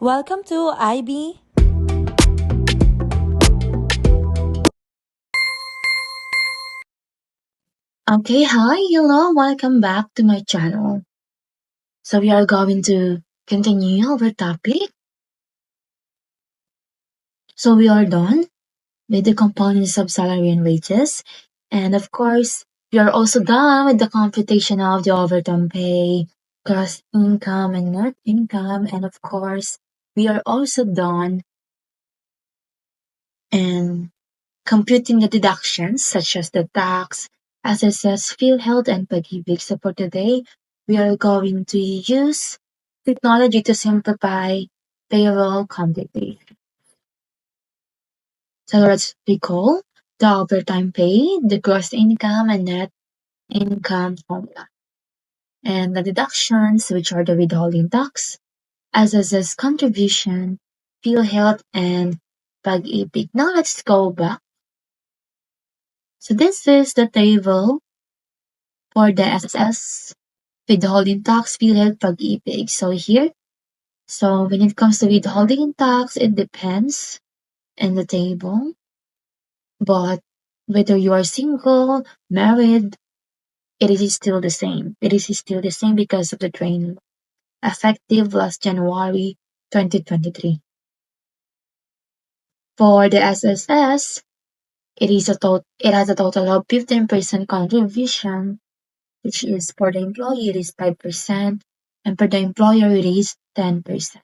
Welcome to IB. Okay, hi, hello, welcome back to my channel. So we are going to continue our topic. So we are done with the components of salary and wages. And of course, we are also done with the computation of the overtime pay, gross income and net income. And of course, we are also done in computing the deductions such as the tax, SSS, field health, and pag-ibig. So for today, we are going to use technology to simplify payroll computation. So let's recall the overtime pay, the gross income, and net income formula. And the deductions, which are the withholding tax, SSS contribution, field health, and pag-ibig. Now let's go back. So this is the table for the SSS, withholding tax, field health, pag-ibig. So here, when it comes to withholding tax, it depends in the table. But whether you are single, married, it is still the same. It is still the same because of the drain effective last January 2023. For the SSS, it has a total of 15% contribution, which is for the employee it is 5%, and for the employer it is 10%.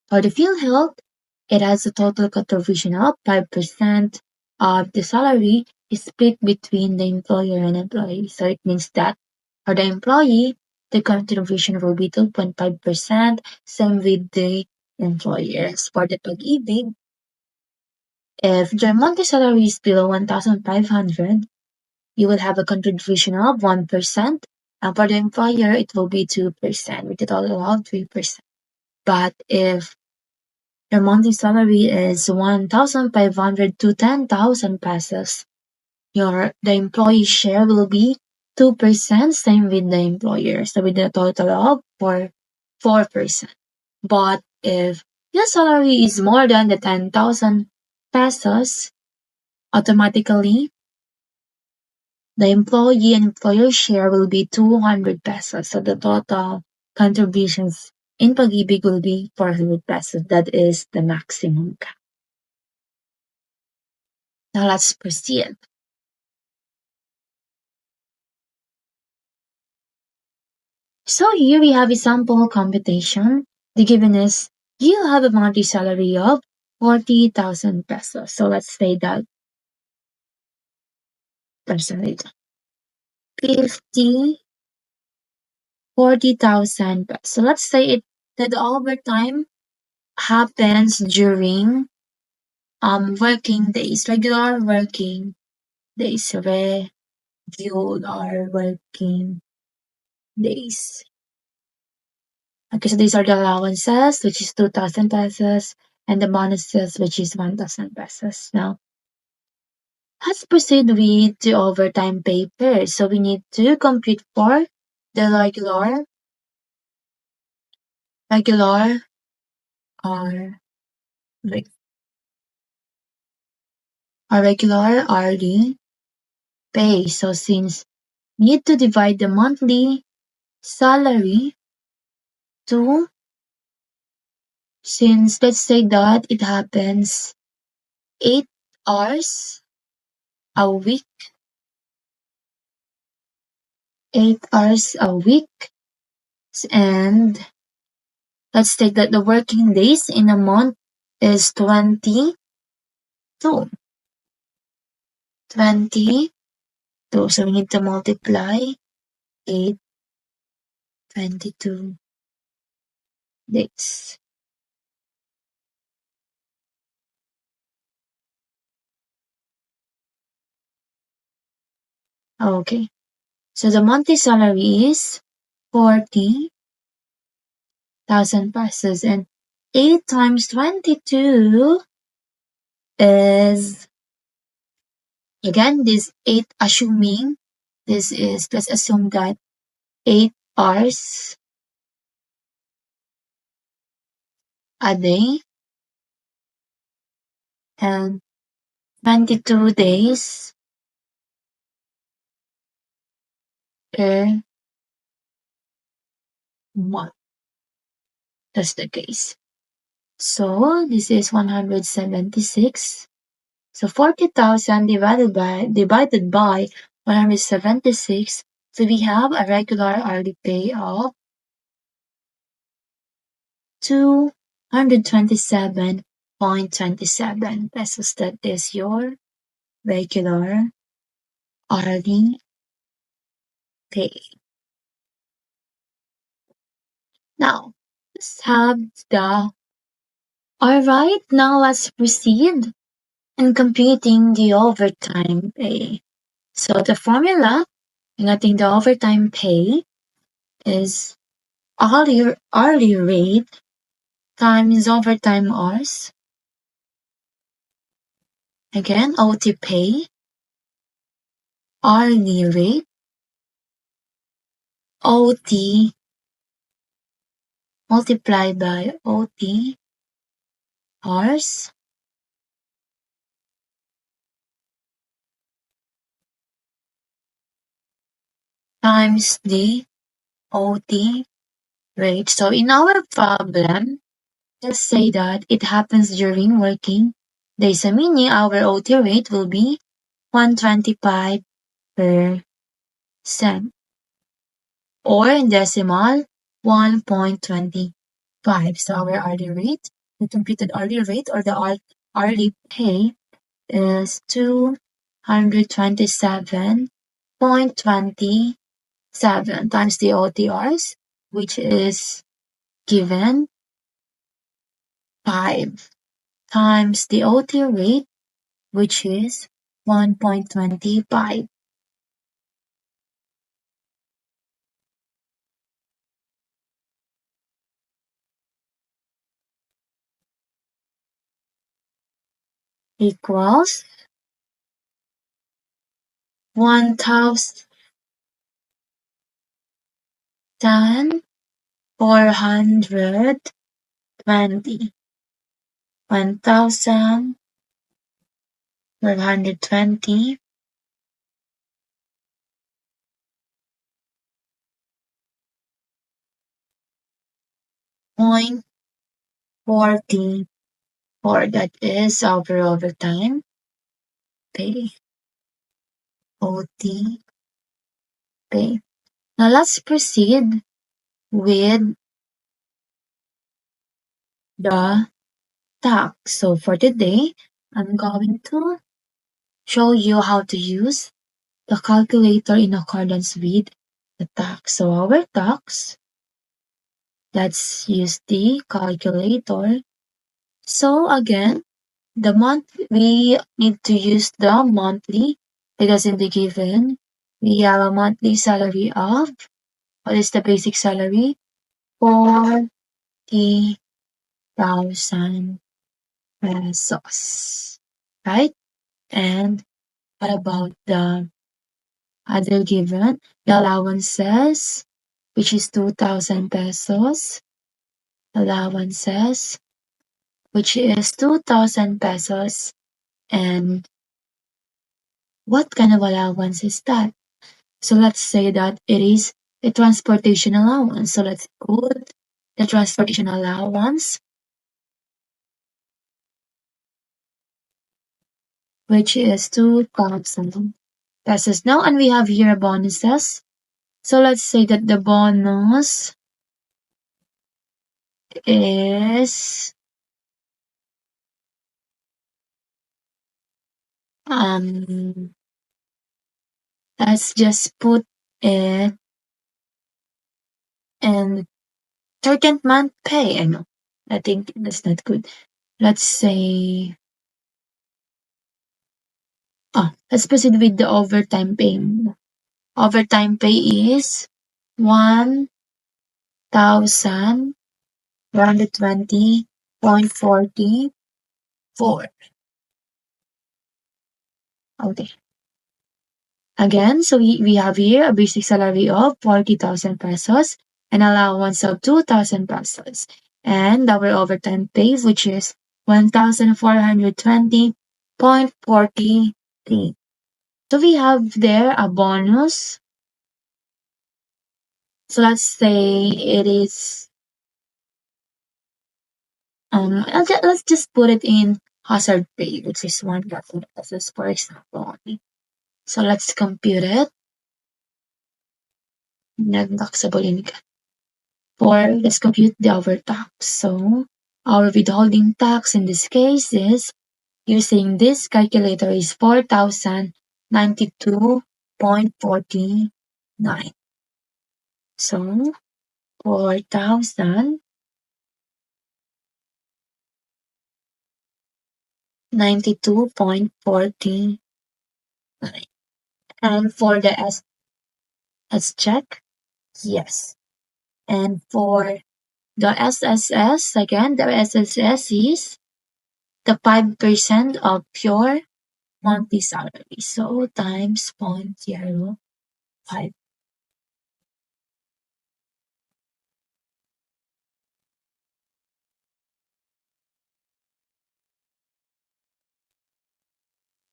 For the field health, it has a total contribution of 5% of the salary is split between the employer and employee. So it means that for the employee, the contribution will be 2.5%, same with the employers. For the pag-ibig, if your monthly salary is below 1,500, you will have a contribution of 1%, and for the employer, it will be 2%, with a total of 3%. But if your monthly salary is 1,500 to 10,000 pesos, the employee share will be 2%, same with the employer, so with a total of 4%. But if your salary is more than the 10,000 pesos, automatically the employee and employer share will be 200 pesos. So the total contributions in pag-ibig will be 400 pesos. That is the maximum cap. Now let's proceed. So here we have a sample computation. The given is you have a monthly salary of 40,000 pesos. So let's say that percentage. 40,000 pesos. So let's say that the overtime happens during working days, regular working days, regular working days. Okay, so these are the allowances, which is 2,000 pesos, and the bonuses, which is 1,000 pesos. Now, let's proceed with the overtime pay first. So we need to compute for the regular hourly pay. So since we need to divide the monthly salary to, since let's say that it happens 8 hours a week, 8 hours a week, and let's take that the working days in a month is 22. So we need to multiply 8, 22 days. Okay, so the monthly salary is 40,000 pesos, and 8 times 22 is, again, this 8, assuming this is, let's assume that 8 hours a day and 22 days per month. That's the case. So this is 176. So 40,000 divided by 176. So we have a regular hourly pay of 227.27 pesos. That is your regular hourly pay. Now, let's have the. Alright, now let's proceed in computing the overtime pay. So the formula in getting the overtime pay is hourly rate times overtime hours. Again, OT pay, hourly rate, OT multiplied by OT hours times the OT rate. So in our problem, let's say that it happens during working days. So meaning our OT rate will be 125%. Or in decimal, 1.25. So our hourly rate, the computed hourly rate or the hourly pay is 227.27 times the OTRs, which is given 5 times the OT rate, which is 1.25. Equals 1,420. 1,420 point 44. That is our overtime pay. OT pay. Now let's proceed with the tax. So for today, I'm going to show you how to use the calculator in accordance with the tax. So our tax, let's use the calculator. So again, the month, we need to use the monthly because in the given, we have a monthly salary of, what is the basic salary? 40,000 pesos, right? And what about the other given? The allowances, which is 2,000 pesos. Allowances, which is 2,000 pesos. And what kind of allowance is that? So let's say that it is a transportation allowance. So let's put the transportation allowance, which is 2,000 pesos now. And we have here bonuses. So let's say that the bonus is let's just put it in 13th month pay. I know. I think that's not good. Let's say let's proceed with the overtime pay. Overtime pay is 1,120.44. Okay. Again, so we have here a basic salary of 40,000 pesos, an allowance of 2,000 pesos. and our overtime pay, which is 1,420.43. So we have there a bonus. So let's say it is, let's just put it in hazard pay, which is 1,000 pesos, for example. So let's compute it. Non-taxable income. Let's compute the overtax. So our withholding tax in this case is, using this calculator, is 4,092.49. So 4,092.49. And for the let's check. Yes. And for the SSS, again, the SSS is the 5% of your monthly salary. So times 0.05,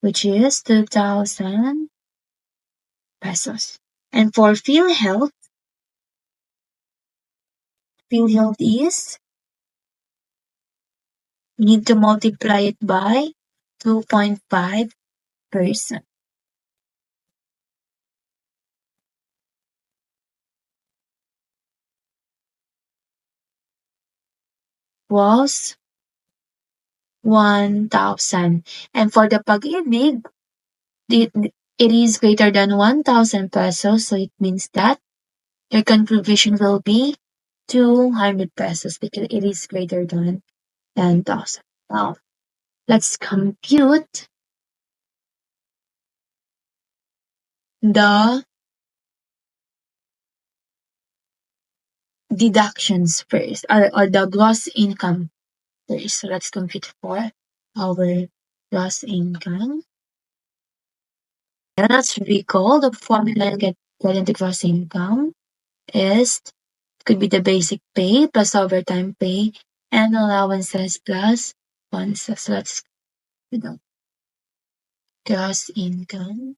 which is 2,000 pesos. And for field health is, you need to multiply it by 2.5%. Was 1,000. And for the pag-ibig, it is greater than 1,000 pesos. So it means that your contribution will be 200 pesos because it is greater than 10,000. Now, let's compute the deductions first, or the gross income first. So let's compute for our gross income. And let's recall the formula to get into gross income is, could be the basic pay plus overtime pay and allowances plus bonuses. So let's do the gross income.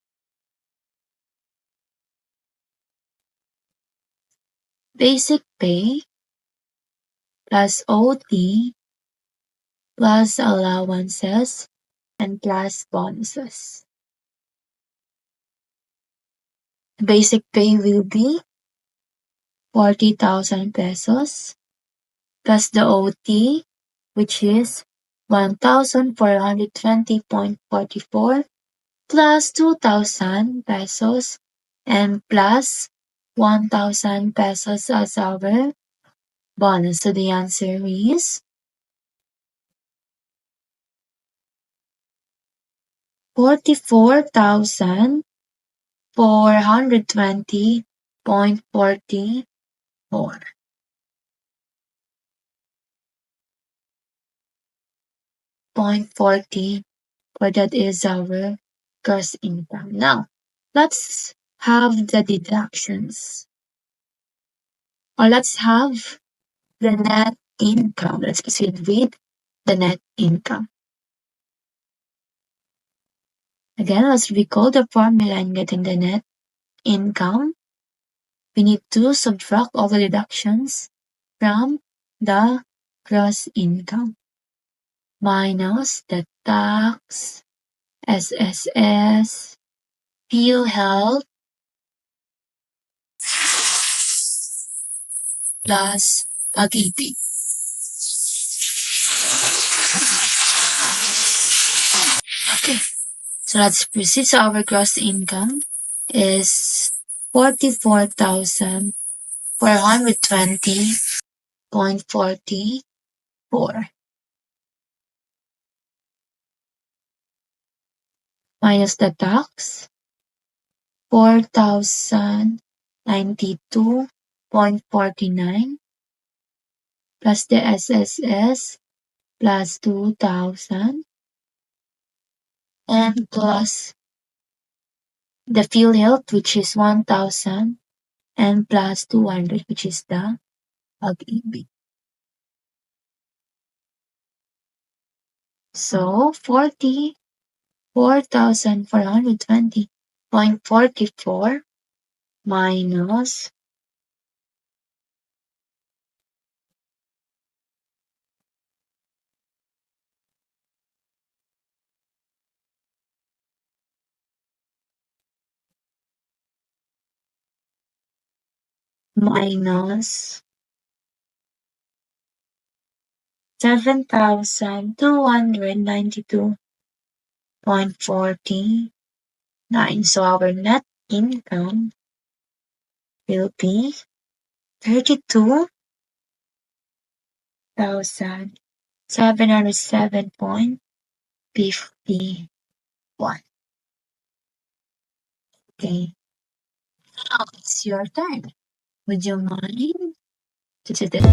Basic pay plus OT plus allowances and plus bonuses. Basic pay will be 40,000 pesos plus the OT, which is 1,420.44 plus 2,000 pesos and plus 1,000 pesos as our bonus. So the answer is 44,420.44. For that is our gross income. Now, let's have the deductions. Or let's have the net income. Let's proceed with the net income. Again, let's recall the formula in getting the net income. We need to subtract all the deductions from the gross income minus the tax, SSS, PhilHealth, plus pag-ibig. Okay, so let's proceed. So our gross income is 44,420.44 minus the tax, 4,092.49 plus the SSS plus 2,000 and plus the PhilHealth, which is 1,000 and plus 200, which is the pag-ibig. So 44,420.44 minus minus 7,292.49. So our net income will be 32,707.51. Okay, now it's your turn. Would you mind to do this?